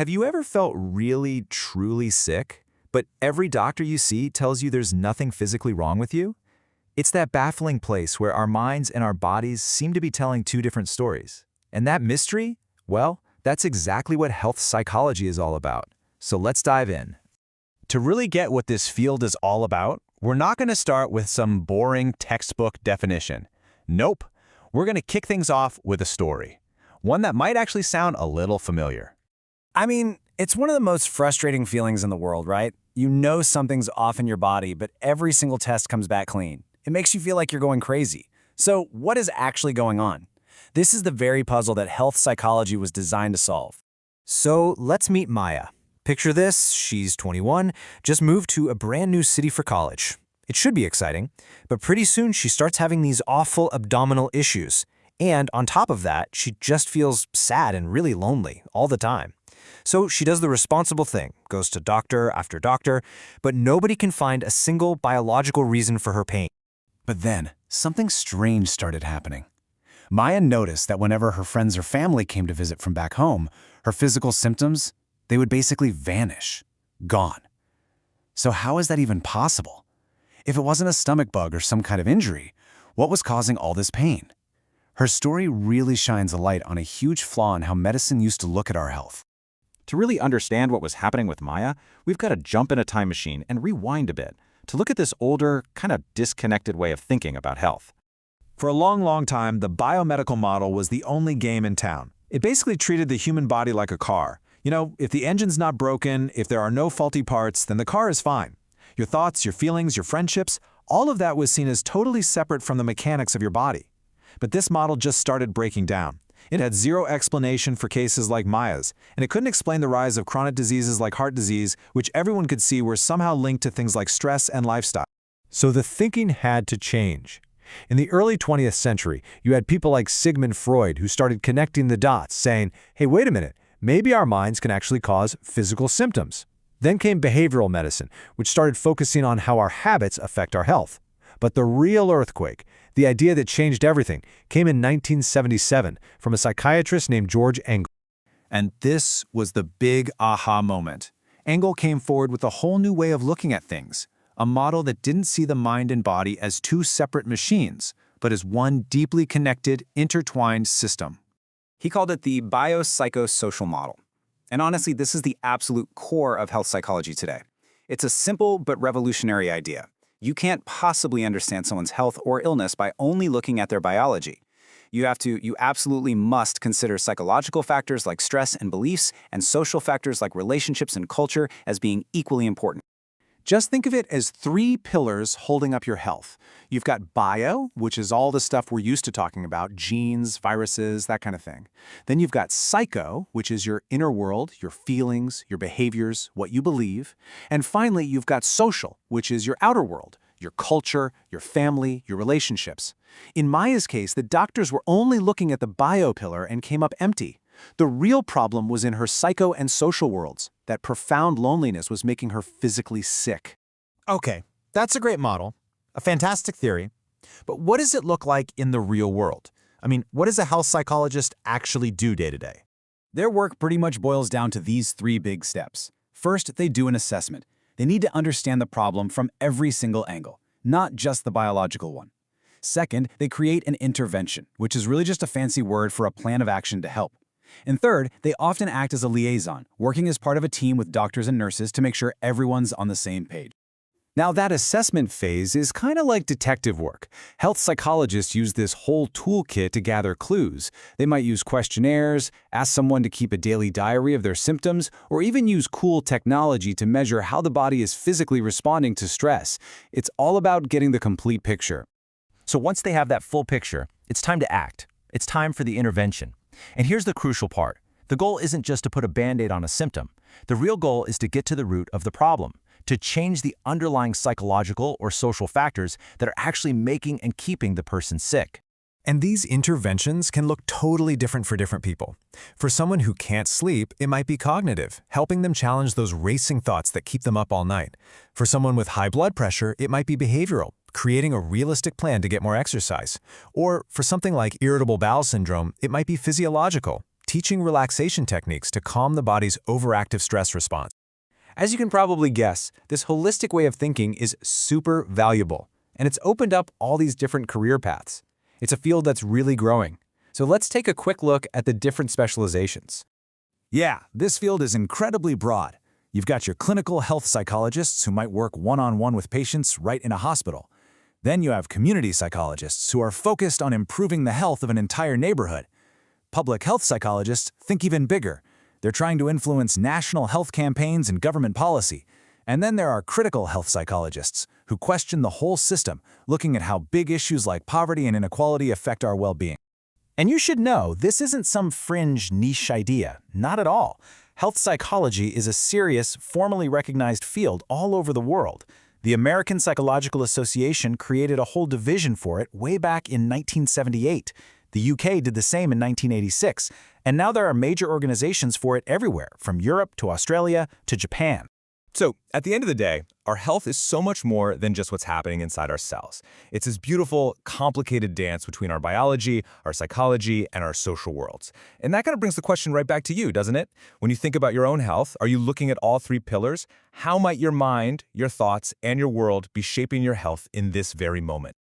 Have you ever felt really, truly sick, but every doctor you see tells you there's nothing physically wrong with you? It's that baffling place where our minds and our bodies seem to be telling two different stories. And that mystery? Well, that's exactly what health psychology is all about. So let's dive in. To really get what this field is all about, we're not going to start with some boring textbook definition. Nope. We're going to kick things off with a story. One that might actually sound a little familiar. I mean, it's one of the most frustrating feelings in the world, right? You know something's off in your body, but every single test comes back clean. It makes you feel like you're going crazy. So what is actually going on? This is the very puzzle that health psychology was designed to solve. So let's meet Maya. Picture this, she's 21, just moved to a brand new city for college. It should be exciting, but pretty soon she starts having these awful abdominal issues. And on top of that, she just feels sad and really lonely all the time. So she does the responsible thing, goes to doctor after doctor, but nobody can find a single biological reason for her pain. But then, something strange started happening. Maya noticed that whenever her friends or family came to visit from back home, her physical symptoms, they would basically vanish, gone. So how is that even possible? If it wasn't a stomach bug or some kind of injury, what was causing all this pain? Her story really shines a light on a huge flaw in how medicine used to look at our health. To really understand what was happening with Maya, we've got to jump in a time machine and rewind a bit to look at this older, kind of disconnected way of thinking about health. For a long time, the biomedical model was the only game in town. It basically treated the human body like a car. You know, if the engine's not broken, if there are no faulty parts, then the car is fine. Your thoughts, your feelings, your friendships, all of that was seen as totally separate from the mechanics of your body. But this model just started breaking down. It had zero explanation for cases like Maya's, and it couldn't explain the rise of chronic diseases like heart disease, which everyone could see were somehow linked to things like stress and lifestyle. So the thinking had to change. In the early 20th century, you had people like Sigmund Freud who started connecting the dots, saying, hey, wait a minute, maybe our minds can actually cause physical symptoms. Then came behavioral medicine, which started focusing on how our habits affect our health. But the real earthquake, the idea that changed everything, came in 1977 from a psychiatrist named George Engel. And this was the big aha moment. Engel came forward with a whole new way of looking at things, a model that didn't see the mind and body as two separate machines, but as one deeply connected, intertwined system. He called it the biopsychosocial model. And honestly, this is the absolute core of health psychology today. It's a simple but revolutionary idea. You can't possibly understand someone's health or illness by only looking at their biology. You absolutely must consider psychological factors like stress and beliefs and social factors like relationships and culture as being equally important. Just think of it as three pillars holding up your health. You've got bio, which is all the stuff we're used to talking about, genes, viruses, that kind of thing. Then you've got psycho, which is your inner world, your feelings, your behaviors, what you believe. And finally, you've got social, which is your outer world, your culture, your family, your relationships. In Maya's case, the doctors were only looking at the bio pillar and came up empty. The real problem was in her psycho and social worlds. That profound loneliness was making her physically sick. Okay, that's a great model, a fantastic theory. But what does it look like in the real world? I mean, what does a health psychologist actually do day to day? Their work pretty much boils down to these three big steps. First, they do an assessment. They need to understand the problem from every single angle, not just the biological one. Second, they create an intervention, which is really just a fancy word for a plan of action to help. And third, they often act as a liaison, working as part of a team with doctors and nurses to make sure everyone's on the same page. Now, that assessment phase is kind of like detective work. Health psychologists use this whole toolkit to gather clues. They might use questionnaires, ask someone to keep a daily diary of their symptoms, or even use cool technology to measure how the body is physically responding to stress. It's all about getting the complete picture. So once they have that full picture, it's time to act. It's time for the intervention. And here's the crucial part. The goal isn't just to put a Band-Aid on a symptom. The real goal is to get to the root of the problem, to change the underlying psychological or social factors that are actually making and keeping the person sick. And these interventions can look totally different for different people. For someone who can't sleep, it might be cognitive, helping them challenge those racing thoughts that keep them up all night. For someone with high blood pressure, it might be behavioral, creating a realistic plan to get more exercise. Or for something like irritable bowel syndrome, it might be physiological, teaching relaxation techniques to calm the body's overactive stress response. As you can probably guess, this holistic way of thinking is super valuable, and it's opened up all these different career paths. It's a field that's really growing. So let's take a quick look at the different specializations. Yeah, this field is incredibly broad. You've got your clinical health psychologists who might work one-on-one with patients right in a hospital. Then you have community psychologists who are focused on improving the health of an entire neighborhood. Public health psychologists think even bigger. They're trying to influence national health campaigns and government policy. And then there are critical health psychologists who question the whole system, looking at how big issues like poverty and inequality affect our well-being. And you should know, this isn't some fringe niche idea. Not at all. Health psychology is a serious, formally recognized field all over the world. The American Psychological Association created a whole division for it way back in 1978. The UK did the same in 1986, and now there are major organizations for it everywhere, from Europe to Australia to Japan. So, at the end of the day, our health is so much more than just what's happening inside our cells. It's this beautiful, complicated dance between our biology, our psychology, and our social worlds. And that kind of brings the question right back to you, doesn't it? When you think about your own health, are you looking at all three pillars? How might your mind, your thoughts, and your world be shaping your health in this very moment?